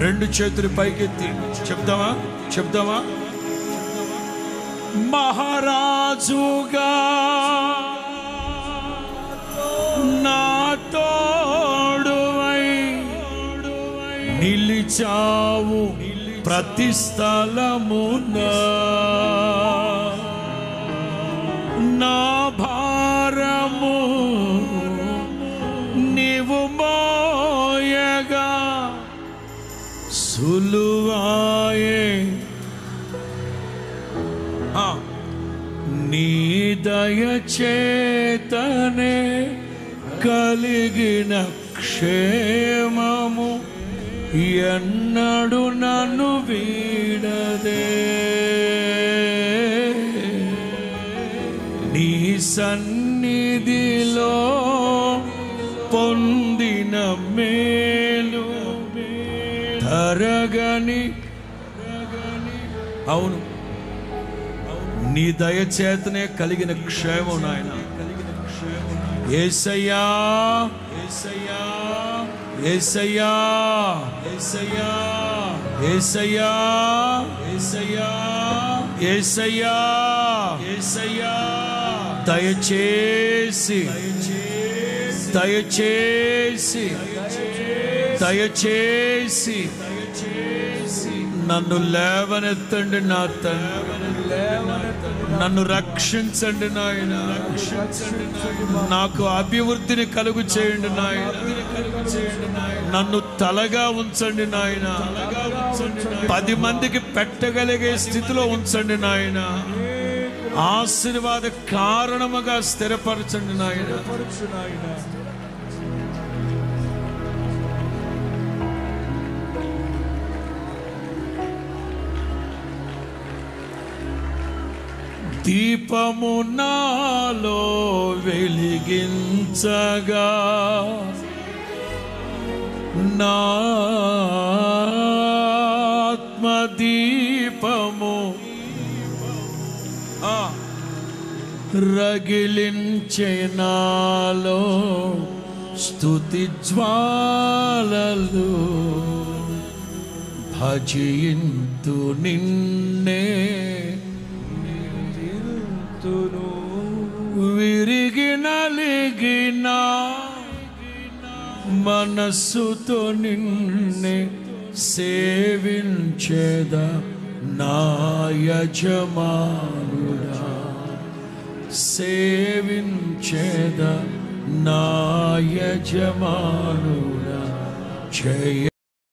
రెండు చేతులు పైకెత్తి చెప్దామా మహారాజుగా నా తోడువై నిలిచావు ప్రతి స్థలమున నా భారము నీవు మోయగా సులువాయే నీ దయచేతనే కలిగిన క్షేమము ఎన్నడు నన్ను వీడదే నీ సన్నిధిలో పొందిన మేలు తరగని అవును నీ దయచేతనే కలిగిన క్షేమం నాయన యేసయ్యా యేసయ్యా యేసయ్యా యేసయ్యా యేసయ్యా యేసయ్యా యేసయ్యా యేసయ్యా దయచేసి దయచేసి దయచేసి నన్ను లేవనెత్తండి నా తండ్రి నన్ను రక్షించండి నాయన నాకు అభివృద్ధిని కలుగు చేయండి నాయన నన్ను తలగా ఉంచండి నాయన 10 మందికి పెట్టగలిగే స్థితిలో ఉంచండి నాయన ఆశీర్వాద కారణముగా స్థిరపరచండి నాయన దీపము నాలో వెలిగించగా నా ఆత్మదీపము రగిలించే నాలో స్తుతి జ్వాలలు భజింతు నిన్నే విరిగి నలిగిన మనస్సుతో నిన్నే సేవించేద నా యజమానుడా సేవించేద నా యజమానుడా జయ